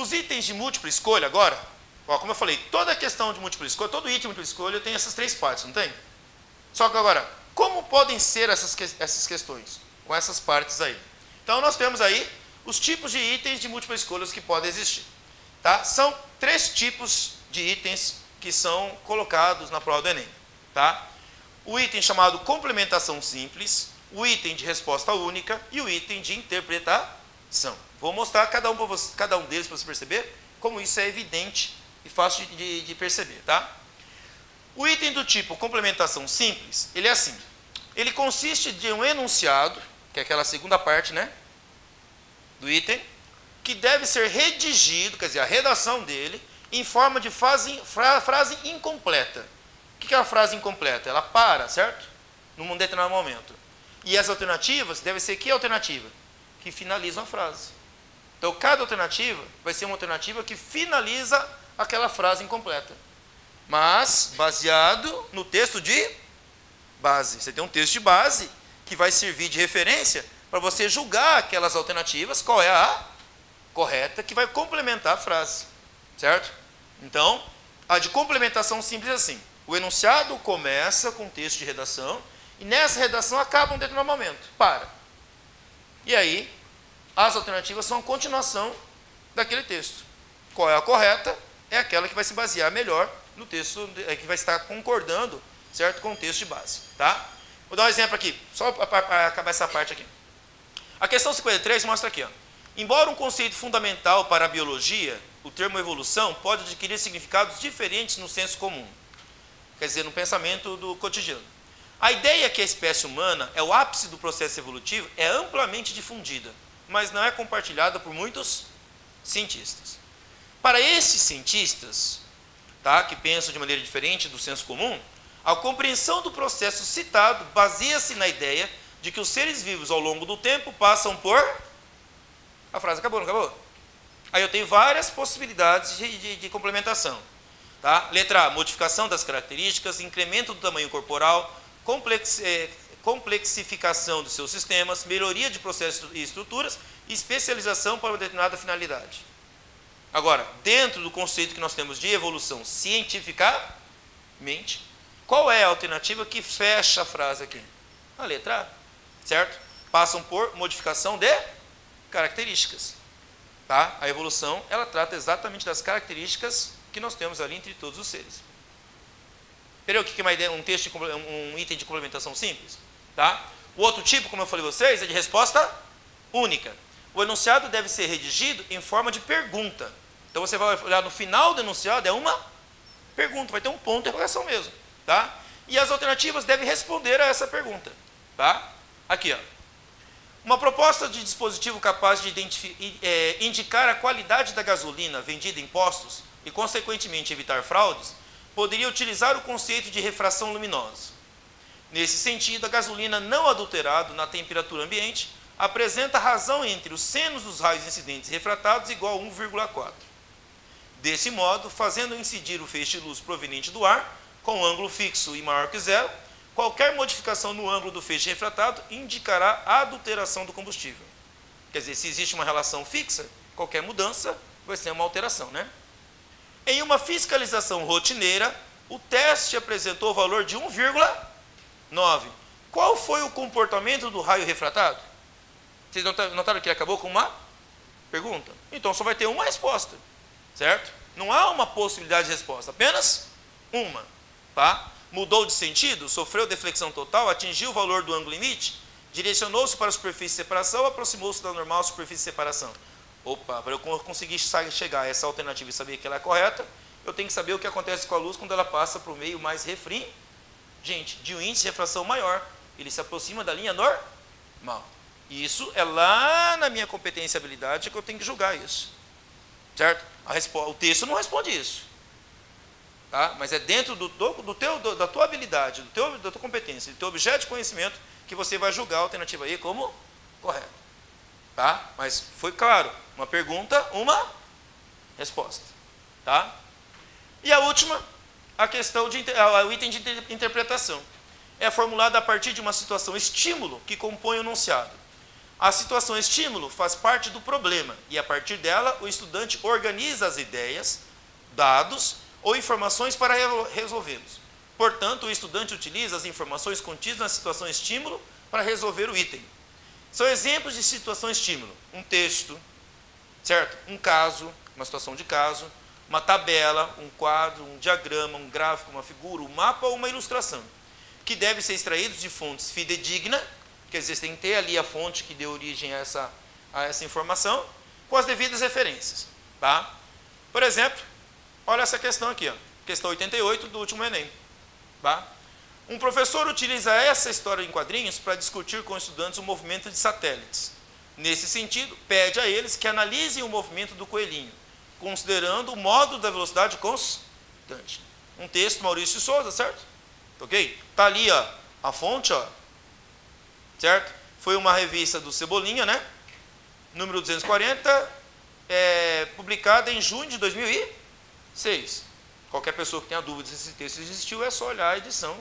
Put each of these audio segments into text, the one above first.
Os itens de múltipla escolha agora, ó, como eu falei, toda questão de múltipla escolha, todo item de múltipla escolha tem essas três partes, não tem? Só que agora, como podem ser essas questões? Com essas partes aí. Então, nós temos aí os tipos de itens de múltipla escolha que podem existir. Tá? São 3 tipos de itens que são colocados na prova do Enem. Tá? O item chamado complementação simples, o item de resposta única e o item de interpretação. Vou mostrar cada um deles para você perceber como isso é evidente e fácil de perceber. Tá? O item do tipo complementação simples, ele é assim. Ele consiste de um enunciado, que é aquela segunda parte, né, do item, que deve ser redigido, quer dizer, a redação dele, em forma de frase incompleta. O que é a frase incompleta? Ela para, certo? Num determinado momento. E as alternativas devem ser que alternativa? Que finalizam a frase. Então, cada alternativa vai ser uma alternativa que finaliza aquela frase incompleta. Mas, baseado no texto de base. Você tem um texto de base que vai servir de referência para você julgar aquelas alternativas, qual é a correta, que vai complementar a frase. Certo? Então, a de complementação simples é assim. O enunciado começa com o texto de redação e nessa redação acaba um determinado momento. Para. E aí, as alternativas são a continuação daquele texto. Qual é a correta? É aquela que vai se basear melhor no texto, que vai estar concordando, certo, com o texto de base. Tá? Vou dar um exemplo aqui, só para acabar essa parte aqui. A questão 53 mostra aqui, ó. Embora um conceito fundamental para a biologia, o termo evolução pode adquirir significados diferentes no senso comum. Quer dizer, no pensamento do cotidiano. A ideia que a espécie humana é o ápice do processo evolutivo é amplamente difundida, mas não é compartilhada por muitos cientistas. Para esses cientistas, tá, que pensam de maneira diferente do senso comum, a compreensão do processo citado baseia-se na ideia de que os seres vivos ao longo do tempo passam por... A frase acabou, não acabou? Aí eu tenho várias possibilidades de complementação. Tá? Letra A, modificação das características, incremento do tamanho corporal, complexificação dos seus sistemas, melhoria de processos e estruturas e especialização para uma determinada finalidade. Agora, dentro do conceito que nós temos de evolução cientificamente, qual é a alternativa que fecha a frase aqui? A letra A, certo? Passam por modificação de características. Tá? A evolução, ela trata exatamente das características que nós temos ali entre todos os seres. Entendeu o que é uma ideia, um item de complementação simples? Tá? O outro tipo, como eu falei a vocês, é de resposta única. O enunciado deve ser redigido em forma de pergunta. Então você vai olhar no final do enunciado, é uma pergunta, vai ter um ponto de interrogação mesmo. Tá? E as alternativas devem responder a essa pergunta. Tá? Aqui, ó. Uma proposta de dispositivo capaz de indicar a qualidade da gasolina vendida em postos e, consequentemente, evitar fraudes, poderia utilizar o conceito de refração luminosa. Nesse sentido, a gasolina não adulterada na temperatura ambiente apresenta razão entre os senos dos raios incidentes refratados igual a 1,4. Desse modo, fazendo incidir o feixe de luz proveniente do ar, com ângulo fixo e maior que zero, qualquer modificação no ângulo do feixe refratado indicará a adulteração do combustível. Quer dizer, se existe uma relação fixa, qualquer mudança vai ser uma alteração, né? Em uma fiscalização rotineira, o teste apresentou o valor de 1,9. Qual foi o comportamento do raio refratado? Vocês notaram que ele acabou com uma pergunta? Então só vai ter uma resposta, certo? Não há uma possibilidade de resposta, apenas uma. Tá? Mudou de sentido, sofreu deflexão total, atingiu o valor do ângulo limite, direcionou-se para a superfície de separação ou aproximou-se da normal superfície de separação? Opa, para eu conseguir chegar a essa alternativa e saber que ela é correta, eu tenho que saber o que acontece com a luz quando ela passa para o meio mais refringente, de um índice de refração maior. Ele se aproxima da linha normal. E isso é lá na minha competência e habilidade que eu tenho que julgar isso. Certo? O texto não responde isso. Tá? Mas é dentro da tua habilidade, da tua competência, do teu objeto de conhecimento que você vai julgar a alternativa aí como correta. Tá? Mas foi claro, uma pergunta, uma resposta. Tá? E a última, a questão o item de interpretação. É formulada a partir de uma situação estímulo que compõe o enunciado. A situação estímulo faz parte do problema e, a partir dela, o estudante organiza as ideias, dados ou informações para resolvê-los. Portanto, o estudante utiliza as informações contidas na situação estímulo para resolver o item. São exemplos de situação estímulo: um texto, certo? Um caso, uma situação de caso, uma tabela, um quadro, um diagrama, um gráfico, uma figura, um mapa ou uma ilustração, que devem ser extraídos de fontes fidedignas, quer dizer, tem que ter ali a fonte que deu origem a essa informação, com as devidas referências. Tá? Por exemplo, olha essa questão aqui, ó, questão 88 do último Enem. Tá? Um professor utiliza essa história em quadrinhos para discutir com os estudantes o movimento de satélites. Nesse sentido, pede a eles que analisem o movimento do coelhinho, considerando o modo da velocidade constante. Um texto, Maurício Souza, certo? Ok? Está ali, ó, a fonte, ó, certo? Foi uma revista do Cebolinha, né? Número 240, publicada em junho de 2006. Qualquer pessoa que tenha dúvidas se esse texto existiu, é só olhar a edição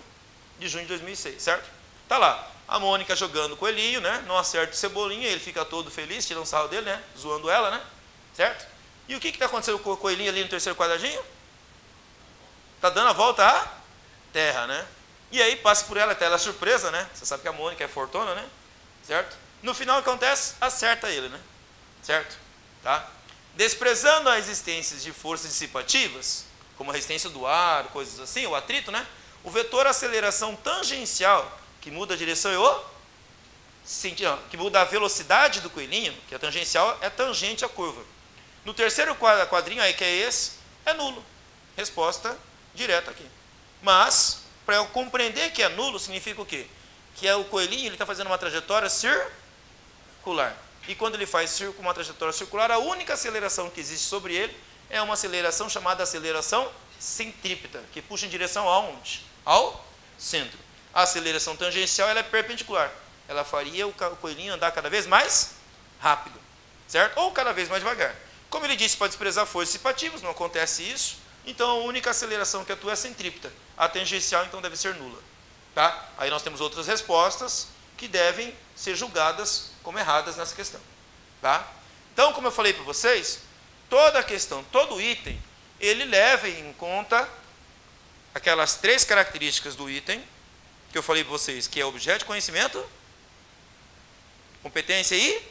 de junho de 2006, certo? Tá lá, a Mônica jogando o coelhinho, né? Não acerta o Cebolinha, ele fica todo feliz, tirando sarro dele, né? Zoando ela, né? Certo? E o que está acontecendo com o coelhinho ali no terceiro quadradinho? Está dando a volta à Terra, né? E aí passa por ela, até ela é surpresa, né? Você sabe que a Mônica é fortuna, né? Certo? No final, o que acontece? Acerta ele, né? Certo? Tá? Desprezando a existência de forças dissipativas, como a resistência do ar, coisas assim, o atrito, né? O vetor aceleração tangencial, que muda a direção e que muda a velocidade do coelhinho, que a tangencial é tangente à curva. No terceiro quadrinho, aí que é esse, é nulo. Resposta direta aqui. Mas, para eu compreender que é nulo, significa o quê? Que o coelhinho está fazendo uma trajetória circular. E quando ele faz uma trajetória circular, a única aceleração que existe sobre ele é uma aceleração chamada aceleração centrípeta, que puxa em direção aonde? Ao centro. A aceleração tangencial ela é perpendicular. Ela faria o coelhinho andar cada vez mais rápido, certo? Ou cada vez mais devagar. Como ele disse, para desprezar forças dissipativas, não acontece isso. Então, a única aceleração que atua é a centrípeta. A tangencial, então, deve ser nula. Tá? Aí nós temos outras respostas que devem ser julgadas como erradas nessa questão. Tá? Então, como eu falei para vocês, toda a questão, todo item, ele leva em conta aquelas três características do item, que eu falei para vocês, que é objeto de conhecimento, competência e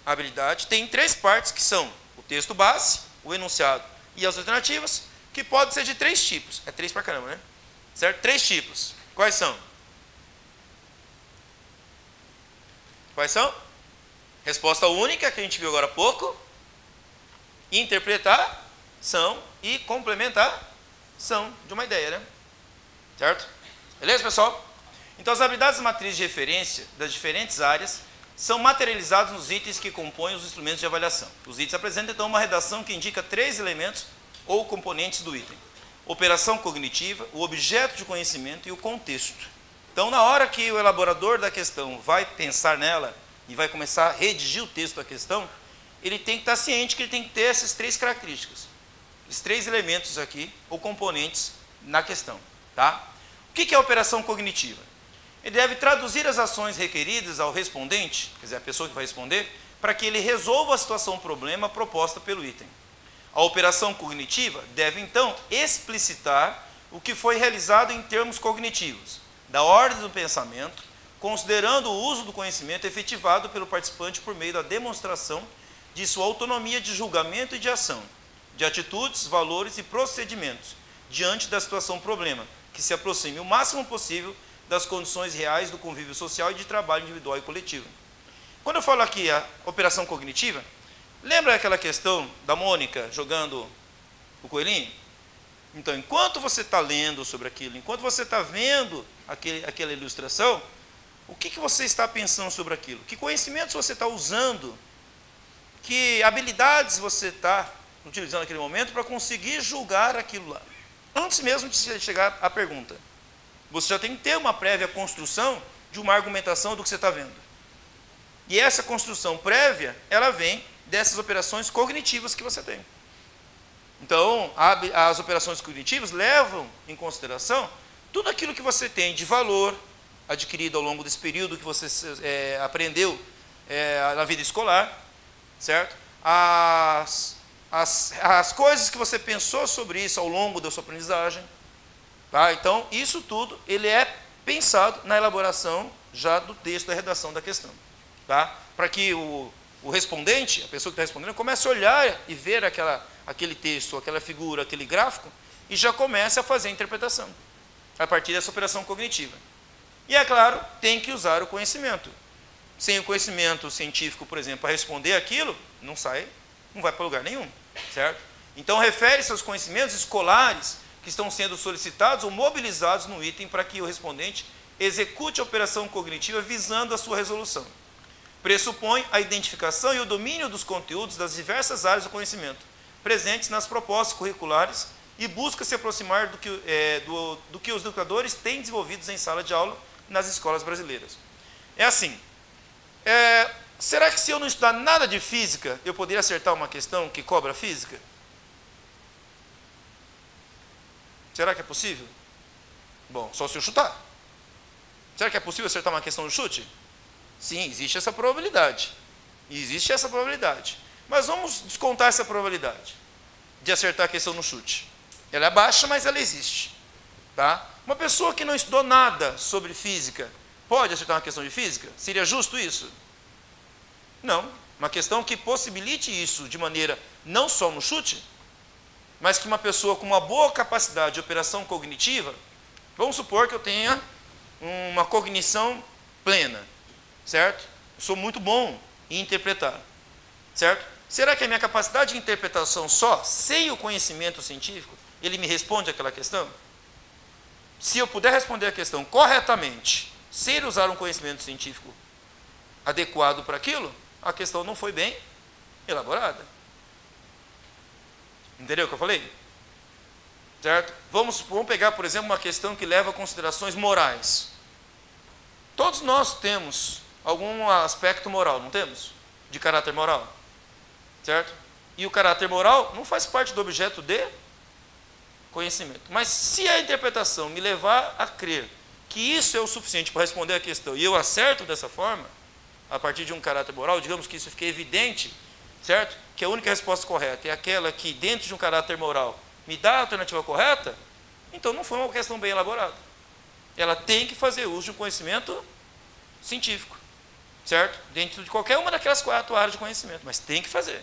habilidade. Tem três partes que são o texto base, o enunciado e as alternativas, que podem ser de três tipos. É três pra caramba, né? Certo? Três tipos. Quais são? Quais são? Resposta única, que a gente viu agora há pouco. Interpretação e complementação de uma ideia, né? Certo? Beleza, pessoal? Então, as habilidades matrizes de referência das diferentes áreas são materializadas nos itens que compõem os instrumentos de avaliação. Os itens apresentam, então, uma redação que indica três elementos ou componentes do item: operação cognitiva, o objeto de conhecimento e o contexto. Então, na hora que o elaborador da questão vai pensar nela e vai começar a redigir o texto da questão, ele tem que estar ciente que ele tem que ter essas três características, esses três elementos aqui, ou componentes, na questão. Tá? O que é a operação cognitiva? Ele deve traduzir as ações requeridas ao respondente, quer dizer, a pessoa que vai responder, para que ele resolva a situação problema proposta pelo item. A operação cognitiva deve, então, explicitar o que foi realizado em termos cognitivos, da ordem do pensamento, considerando o uso do conhecimento efetivado pelo participante por meio da demonstração de sua autonomia de julgamento e de ação, de atitudes, valores e procedimentos, diante da situação problema, que se aproxime o máximo possível das condições reais do convívio social e de trabalho individual e coletivo. Quando eu falo aqui a operação cognitiva, lembra aquela questão da Mônica jogando o coelhinho? Então, enquanto você está lendo sobre aquilo, enquanto você está vendo aquela ilustração, o que você está pensando sobre aquilo? Que conhecimentos você está usando? Que habilidades você está utilizando naquele momento para conseguir julgar aquilo lá? Antes mesmo de chegar à pergunta, você já tem que ter uma prévia construção de uma argumentação do que você está vendo. E essa construção prévia, ela vem dessas operações cognitivas que você tem. Então, as operações cognitivas levam em consideração tudo aquilo que você tem de valor adquirido ao longo desse período que você aprendeu na vida escolar, certo? As coisas que você pensou sobre isso ao longo da sua aprendizagem, tá? Então, isso tudo, ele é pensado na elaboração já do texto, da redação da questão, tá? Para que o respondente, a pessoa que está respondendo, comece a olhar e ver aquele texto, aquela figura, aquele gráfico, e já comece a fazer a interpretação, a partir dessa operação cognitiva. E, é claro, tem que usar o conhecimento. Sem o conhecimento científico, por exemplo, para responder aquilo, não vai para lugar nenhum, certo? Então, refere-se aos conhecimentos escolares que estão sendo solicitados ou mobilizados no item para que o respondente execute a operação cognitiva visando a sua resolução. Pressupõe a identificação e o domínio dos conteúdos das diversas áreas do conhecimento presentes nas propostas curriculares e busca se aproximar do que os educadores têm desenvolvidos em sala de aula nas escolas brasileiras. É assim, será que se eu não estudar nada de física, eu poderia acertar uma questão que cobra física? Será que é possível? Bom, só se eu chutar. Será que é possível acertar uma questão no chute? Sim, existe essa probabilidade. Existe essa probabilidade. Mas vamos descontar essa probabilidade de acertar a questão no chute. Ela é baixa, mas ela existe. Tá? Uma pessoa que não estudou nada sobre física, pode acertar uma questão de física? Seria justo isso? Não. Uma questão que possibilite isso de maneira não só no chute, mas que uma pessoa com uma boa capacidade de operação cognitiva, vamos supor que eu tenha uma cognição plena, certo? Eu sou muito bom em interpretar, certo? Será que a minha capacidade de interpretação só, sem o conhecimento científico, ele me responde aquela questão? Se eu puder responder a questão corretamente, sem usar um conhecimento científico adequado para aquilo, a questão não foi bem elaborada. Entendeu o que eu falei? Certo? Vamos pegar, por exemplo, uma questão que leva a considerações morais. Todos nós temos algum aspecto moral, não temos? De caráter moral. Certo? E o caráter moral não faz parte do objeto de conhecimento. Mas se a interpretação me levar a crer que isso é o suficiente para responder a questão e eu acerto dessa forma, a partir de um caráter moral, digamos que isso fique evidente, certo? Que a única resposta correta é aquela que, dentro de um caráter moral, me dá a alternativa correta, então não foi uma questão bem elaborada. Ela tem que fazer uso de um conhecimento científico, certo? Dentro de qualquer uma daquelas 4 áreas de conhecimento, mas tem que fazer.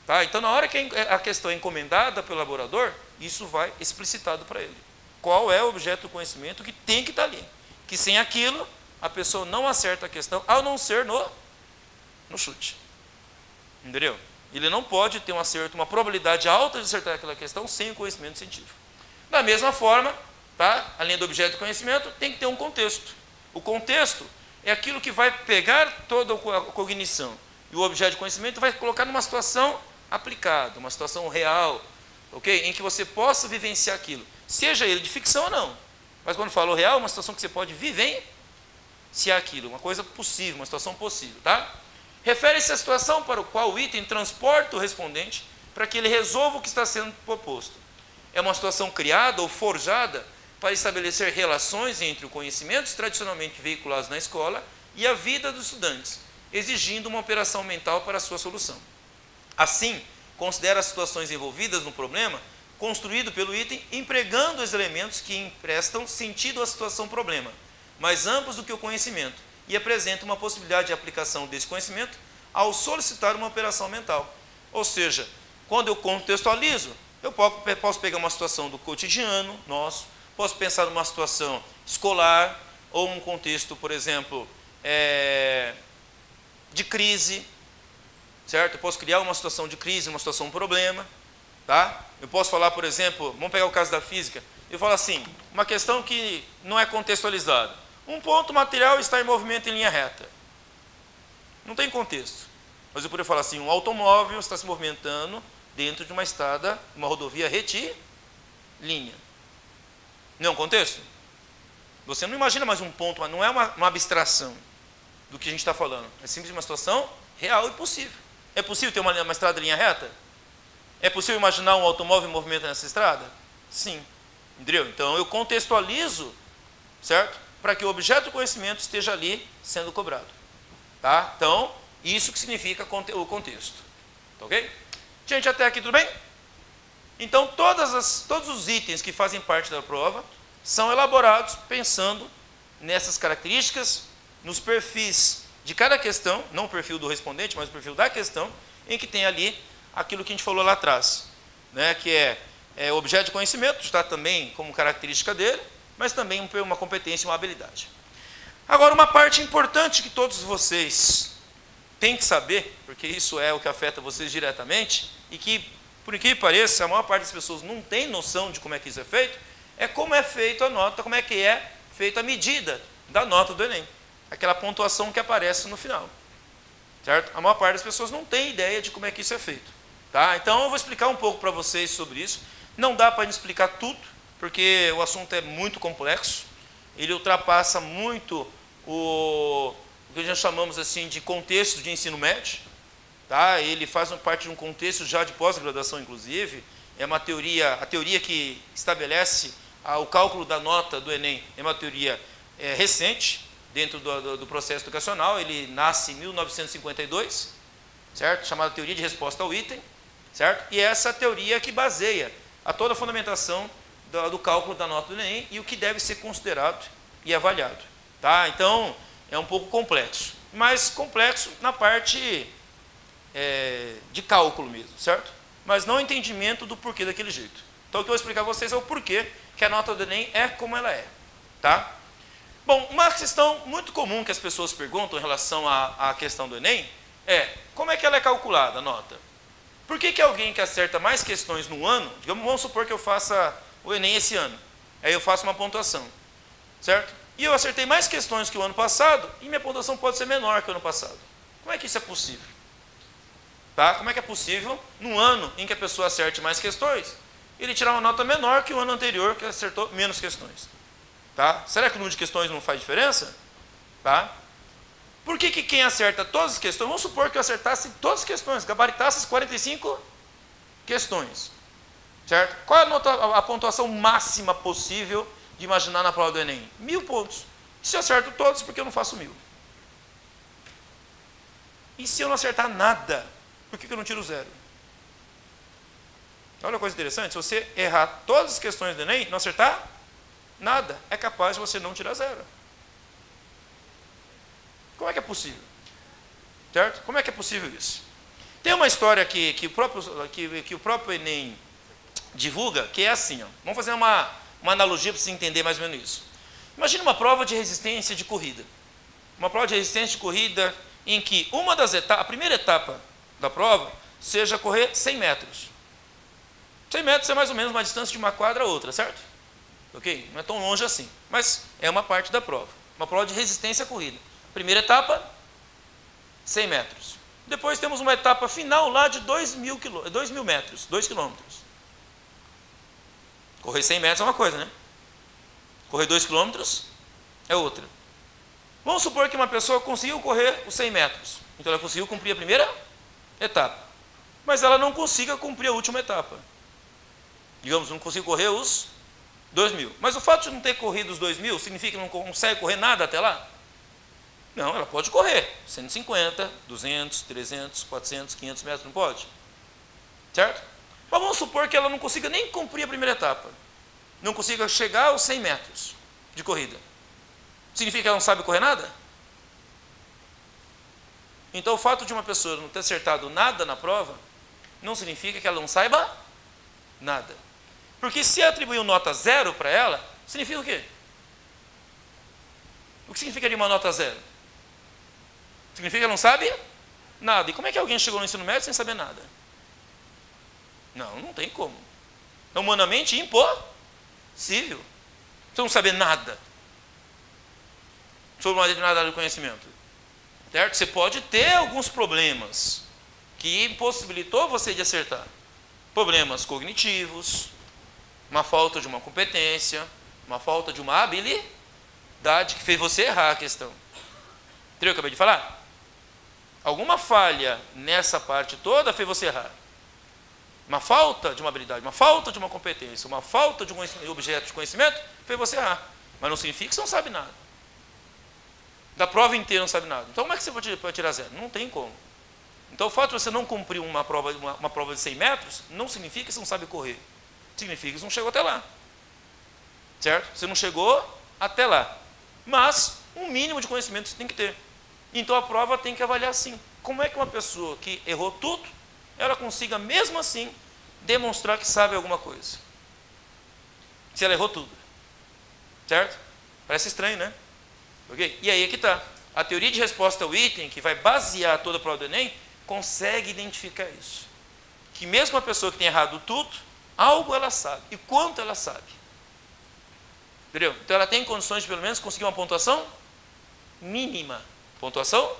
Tá? Então, na hora que a questão é encomendada pelo elaborador, isso vai explicitado para ele. Qual é o objeto do conhecimento que tem que estar ali. Que sem aquilo, a pessoa não acerta a questão, ao não ser no chute. Entendeu? Ele não pode ter um acerto, uma probabilidade alta de acertar aquela questão sem o conhecimento científico. Da mesma forma, tá? Além do objeto do conhecimento, tem que ter um contexto. O contexto é aquilo que vai pegar toda a cognição e o objeto de conhecimento vai colocar numa situação aplicada, uma situação real, ok? Em que você possa vivenciar aquilo, seja ele de ficção ou não. Mas quando falo real, é uma situação que você pode vivenciar aquilo, uma coisa possível, uma situação possível, tá? Refere-se à situação para a qual o item transporta o respondente para que ele resolva o que está sendo proposto. É uma situação criada ou forjada para estabelecer relações entre os conhecimentos tradicionalmente veiculados na escola e a vida dos estudantes, exigindo uma operação mental para a sua solução. Assim, considera as situações envolvidas no problema construído pelo item, empregando os elementos que emprestam sentido à situação-problema, mais amplos do que o conhecimento, e apresenta uma possibilidade de aplicação desse conhecimento ao solicitar uma operação mental. Ou seja, quando eu contextualizo, eu posso pegar uma situação do cotidiano nosso, posso pensar numa situação escolar, ou um contexto, por exemplo, de crise, certo? Eu posso criar uma situação de crise, uma situação de problema, tá? Eu posso falar, por exemplo, vamos pegar o caso da física, eu falo assim, uma questão que não é contextualizada. Um ponto material está em movimento em linha reta. Não tem contexto. Mas eu poderia falar assim, um automóvel está se movimentando dentro de uma estrada, uma rodovia retilínea. Não é um contexto? Você não imagina mais um ponto, não é uma abstração do que a gente está falando. É simplesmente uma situação real e possível. É possível ter uma estrada em linha reta? É possível imaginar um automóvel em movimento nessa estrada? Sim. Entendeu? Então eu contextualizo, certo? Para que o objeto do conhecimento esteja ali sendo cobrado. Tá? Então, isso que significa o contexto. Tá ok? Gente, até aqui tudo bem? Então, todos os itens que fazem parte da prova são elaborados pensando nessas características, nos perfis de cada questão, não o perfil do respondente, mas o perfil da questão, em que tem ali aquilo que a gente falou lá atrás, né, que é objeto de conhecimento, está também como característica dele, mas também uma competência e uma habilidade. Agora, uma parte importante que todos vocês têm que saber, porque isso é o que afeta vocês diretamente, e que, por que pareça, a maior parte das pessoas não tem noção de como é que isso é feito, é como é feita a nota, como é que é feita a medida da nota do Enem. Aquela pontuação que aparece no final. Certo? A maior parte das pessoas não tem ideia de como é que isso é feito. Tá? Então, eu vou explicar um pouco para vocês sobre isso. Não dá para explicar tudo, porque o assunto é muito complexo. Ele ultrapassa muito o que nós chamamos assim de contexto de ensino médio. Tá? Ele faz parte de um contexto já de pós-graduação, inclusive. É uma teoria, a teoria que estabelece o cálculo da nota do Enem é uma teoria recente, dentro do processo educacional. Ele nasce em 1952, certo? Chamada teoria de resposta ao item, certo? E é essa teoria que baseia a toda a fundamentação do cálculo da nota do Enem e o que deve ser considerado e avaliado. Tá? Então, é um pouco complexo, mas complexo na parte de cálculo mesmo, certo? Mas não entendimento do porquê daquele jeito. Então, o que eu vou explicar a vocês é o porquê que a nota do Enem é como ela é. Tá? Bom, uma questão muito comum que as pessoas perguntam em relação à questão do Enem é como é que ela é calculada, a nota? Por que alguém que acerta mais questões no ano, digamos, vamos supor que eu faça o Enem esse ano, aí eu faço uma pontuação, certo? E eu acertei mais questões que o ano passado e minha pontuação pode ser menor que o ano passado. Como é que isso é possível? Tá? Como é que é possível, num ano em que a pessoa acerte mais questões, ele tirar uma nota menor que o ano anterior que acertou menos questões? Tá? Será que o número de questões não faz diferença? Tá? Por que quem acerta todas as questões, vamos supor que eu acertasse todas as questões, gabaritasse as 45 questões, certo? Qual é a pontuação máxima possível de imaginar na prova do Enem? 1000 pontos. E se eu acerto todos, por que eu não faço 1000? E se eu não acertar nada, por que eu não tiro 0? Olha a coisa interessante, se você errar todas as questões do Enem, não acertar nada, é capaz de você não tirar 0. Como é que é possível? Certo? Como é que é possível isso? Tem uma história que o próprio Enem divulga, que é assim. Ó. Vamos fazer uma analogia para você entender mais ou menos isso. Imagina uma prova de resistência de corrida. Uma prova de resistência de corrida em que uma das etapas, a primeira etapa da prova, seja correr 100 metros. 100 metros é mais ou menos uma distância de uma quadra a outra, certo? Ok? Não é tão longe assim, mas é uma parte da prova. Uma prova de resistência à corrida. Primeira etapa, 100 metros. Depois temos uma etapa final lá de 2.000 metros, 2 quilômetros. Correr 100 metros é uma coisa, né? Correr 2 quilômetros é outra. Vamos supor que uma pessoa conseguiu correr os 100 metros. Então ela conseguiu cumprir a primeira etapa. Mas ela não consiga cumprir a última etapa. Digamos, não conseguiu correr os 2.000. Mas o fato de não ter corrido os 2.000 significa que não consegue correr nada até lá? Não, ela pode correr 150, 200, 300, 400, 500 metros, não pode? Certo? Mas vamos supor que ela não consiga nem cumprir a primeira etapa. Não consiga chegar aos 100 metros de corrida. Significa que ela não sabe correr nada? Então, o fato de uma pessoa não ter acertado nada na prova, não significa que ela não saiba nada. Porque se atribuir nota 0 para ela, significa o quê? O que significaria uma nota 0? Significa que ela não sabe nada. E como é que alguém chegou no ensino médio sem saber nada? Não tem como. É humanamente impossível. Você não saber nada sobre uma determinada área do conhecimento. Certo? Você pode ter alguns problemas que impossibilitou você de acertar. Problemas cognitivos, uma falta de uma competência, uma falta de uma habilidade que fez você errar a questão. Entendeu o que eu acabei de falar? Alguma falha nessa parte toda fez você errar. Uma falta de uma habilidade, uma falta de uma competência, uma falta de um objeto de conhecimento fez você errar. Mas não significa que você não sabe nada. Da prova inteira não sabe nada. Então como é que você pode tirar 0? Não tem como. Então o fato de você não cumprir uma prova de 100 metros não significa que você não sabe correr. Significa que você não chegou até lá. Certo? Você não chegou até lá. Mas um mínimo de conhecimento você tem que ter. Então a prova tem que avaliar assim. Como é que uma pessoa que errou tudo, ela consiga mesmo assim demonstrar que sabe alguma coisa? Se ela errou tudo. Certo? Parece estranho, né? Okay? E aí é que está. A teoria de resposta ao item, que vai basear toda a prova do Enem, consegue identificar isso. Que mesmo uma pessoa que tem errado tudo, algo ela sabe. E quanto ela sabe. Entendeu? Então ela tem condições de pelo menos conseguir uma pontuação mínima. Pontuação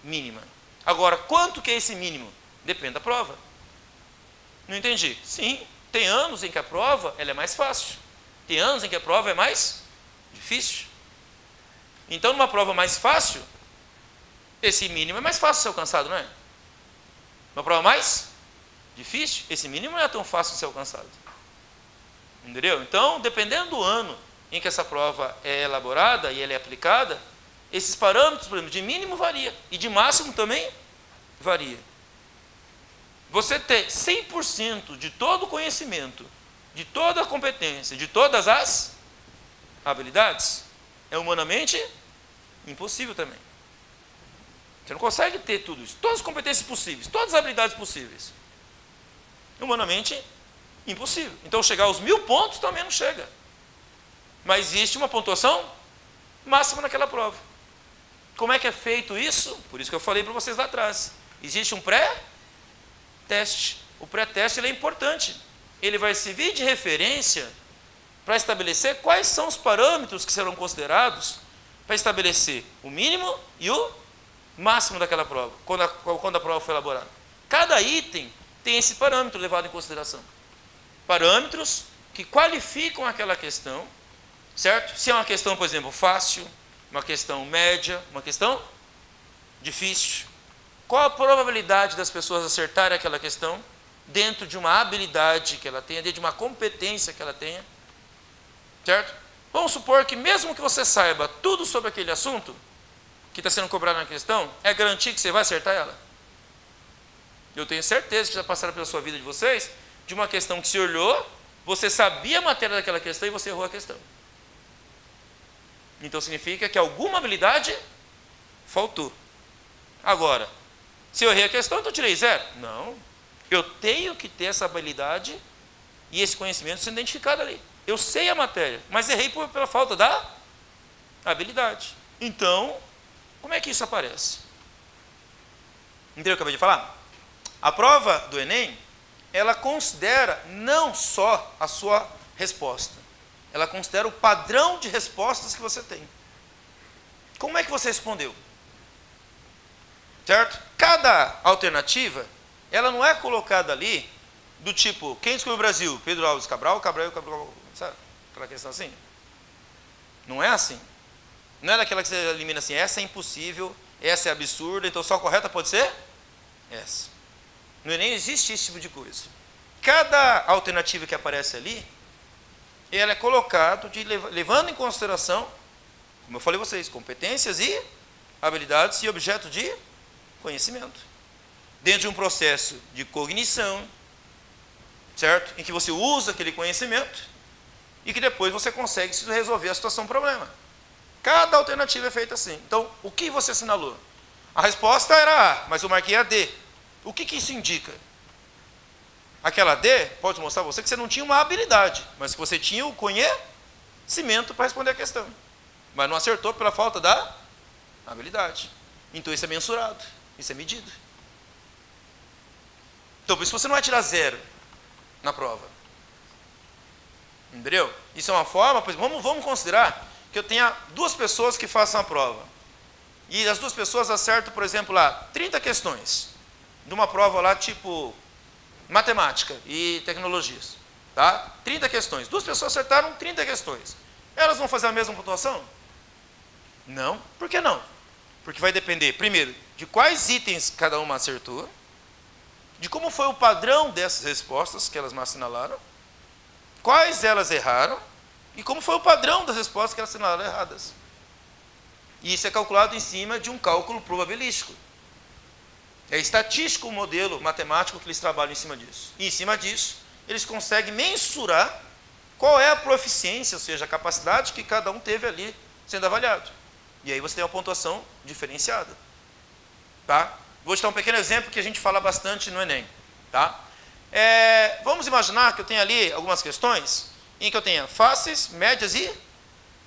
mínima. Agora, quanto que é esse mínimo? Depende da prova. Não entendi. Sim, tem anos em que a prova ela é mais fácil. Tem anos em que a prova é mais difícil. Então, numa prova mais fácil, esse mínimo é mais fácil de ser alcançado, não é? Uma prova mais difícil, esse mínimo não é tão fácil de ser alcançado. Entendeu? Então, dependendo do ano em que essa prova é elaborada e ela é aplicada, esses parâmetros, por exemplo, de mínimo varia e de máximo também varia. Você ter 100% de todo o conhecimento, de toda a competência, de todas as habilidades, é humanamente impossível também. Você não consegue ter tudo isso, todas as competências possíveis, todas as habilidades possíveis. Humanamente impossível. Então chegar aos 1000 pontos também não chega. Mas existe uma pontuação máxima naquela prova. Como é que é feito isso? Por isso que eu falei para vocês lá atrás. Existe um pré-teste. O pré-teste é importante. Ele vai servir de referência para estabelecer quais são os parâmetros que serão considerados para estabelecer o mínimo e o máximo daquela prova, quando a prova foi elaborada. Cada item tem esse parâmetro levado em consideração. Parâmetros que qualificam aquela questão, certo? Se é uma questão, por exemplo, fácil, uma questão média, uma questão difícil. Qual a probabilidade das pessoas acertarem aquela questão dentro de uma habilidade que ela tenha, dentro de uma competência que ela tenha? Certo? Vamos supor que mesmo que você saiba tudo sobre aquele assunto que está sendo cobrado na questão, é garantir que você vai acertar ela? Eu tenho certeza que já passaram pela sua vida de vocês, de uma questão que se olhou, você sabia a matéria daquela questão e você errou a questão. Então significa que alguma habilidade faltou. Agora, se eu errei a questão, então eu tirei 0? Não. Eu tenho que ter essa habilidade e esse conhecimento sendo identificado ali. Eu sei a matéria, mas errei pela falta da habilidade. Então, como é que isso aparece? Entendeu o que eu acabei de falar? A prova do Enem, ela considera não só a sua resposta, ela considera o padrão de respostas que você tem. Como é que você respondeu? Certo? Cada alternativa, ela não é colocada ali do tipo, quem descobriu o Brasil? Pedro Álvares Cabral, sabe? Aquela questão assim. Não é assim. Não é daquela que você elimina assim, essa é impossível, essa é absurda, então só a correta pode ser essa. No Enem existe esse tipo de coisa. Cada alternativa que aparece ali, ela é colocada levando em consideração, como eu falei a vocês, competências e habilidades e objeto de conhecimento. Dentro de um processo de cognição, certo? Em que você usa aquele conhecimento e que depois você consegue resolver a situação problema. Cada alternativa é feita assim. Então, o que você assinalou? A resposta era A, mas eu marquei a D. O que isso indica? Aquela D pode mostrar a você que você não tinha uma habilidade, mas que você tinha o conhecimento para responder a questão. Mas não acertou pela falta da habilidade. Então isso é mensurado, isso é medido. Então por isso você não vai tirar 0 na prova. Entendeu? Isso é uma forma, pois vamos considerar que eu tenha 2 pessoas que façam a prova. E as 2 pessoas acertam, por exemplo, lá 30 questões de uma prova lá tipo matemática e tecnologias, tá? 30 questões. 2 pessoas acertaram 30 questões. Elas vão fazer a mesma pontuação? Não. Por que não? Porque vai depender, primeiro, de quais itens cada uma acertou, de como foi o padrão dessas respostas que elas me assinalaram, quais elas erraram e como foi o padrão das respostas que elas assinalaram erradas. E isso é calculado em cima de um cálculo probabilístico. É estatístico o modelo matemático que eles trabalham em cima disso. E em cima disso, eles conseguem mensurar qual é a proficiência, ou seja, a capacidade que cada um teve ali sendo avaliado. E aí você tem uma pontuação diferenciada. Tá? Vou te dar um pequeno exemplo que a gente fala bastante no Enem. Tá? Vamos imaginar que eu tenho ali algumas questões em que eu tenha fáceis, médias e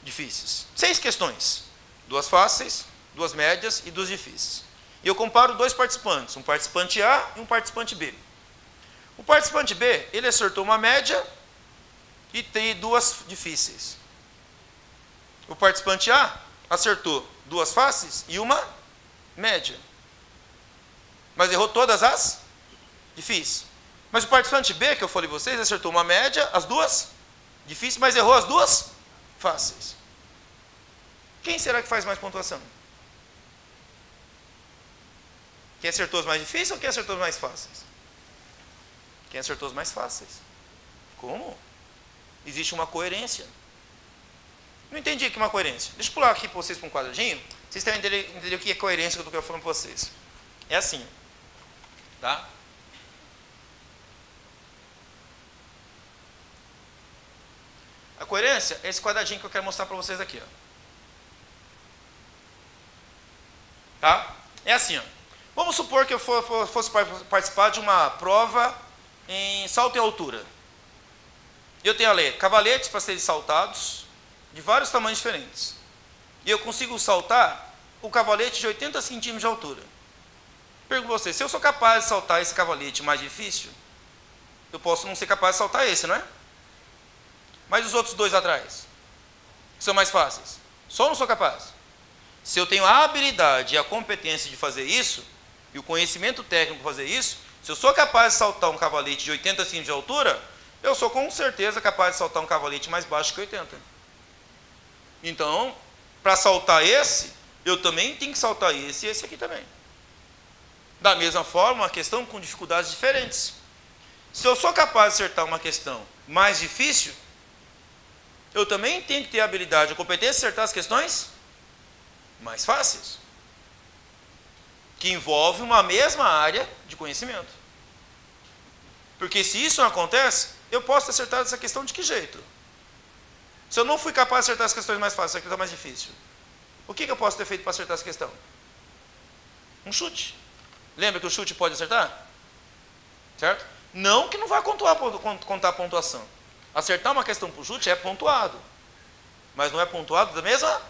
difíceis. 6 questões. 2 fáceis, 2 médias e 2 difíceis. E eu comparo 2 participantes, um participante A e um participante B. O participante B, ele acertou uma média e tem 2 difíceis. O participante A acertou 2 fáceis e uma média. Mas errou todas as difíceis. Mas o participante B, que eu falei para vocês, acertou uma média, as 2 difíceis, mas errou as 2 fáceis. Quem será que faz mais pontuação? Quem acertou as mais difíceis ou quem acertou as mais fáceis? Quem acertou as mais fáceis. Como? Existe uma coerência. Não entendi aqui uma coerência. Deixa eu pular aqui para vocês para um quadradinho. Vocês devem entender o que é coerência do que eu estou falando para vocês. É assim. Tá? A coerência é esse quadradinho que eu quero mostrar para vocês aqui. Ó. Tá? É assim. Ó. Vamos supor que eu fosse participar de uma prova em salto em altura. Eu tenho ali cavaletes para serem saltados, de vários tamanhos diferentes. E eu consigo saltar o cavalete de 80 centímetros de altura. Pergunto a você, se eu sou capaz de saltar esse cavalete mais difícil, eu posso não ser capaz de saltar esse, não é? Mas os outros 2 atrás, que são mais fáceis, só não sou capaz. Se eu tenho a habilidade e a competência de fazer isso, e o conhecimento técnico para fazer isso, se eu sou capaz de saltar um cavalete de 80 centímetros de altura, eu sou com certeza capaz de saltar um cavalete mais baixo que 80. Então, para saltar esse, eu também tenho que saltar esse e esse aqui também. Da mesma forma, uma questão com dificuldades diferentes. Se eu sou capaz de acertar uma questão mais difícil, eu também tenho que ter a habilidade e a competência de acertar as questões mais fáceis, que envolve uma mesma área de conhecimento. Porque se isso não acontece, eu posso acertar essa questão de que jeito? Se eu não fui capaz de acertar as questões mais fáceis, a questão mais difícil, o que eu posso ter feito para acertar essa questão? Um chute. Lembra que o chute pode acertar? Certo? Não que não vai contar a pontuação. Acertar uma questão por chute é pontuado. Mas não é pontuado da mesma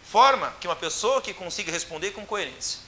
forma que uma pessoa que consiga responder com coerência.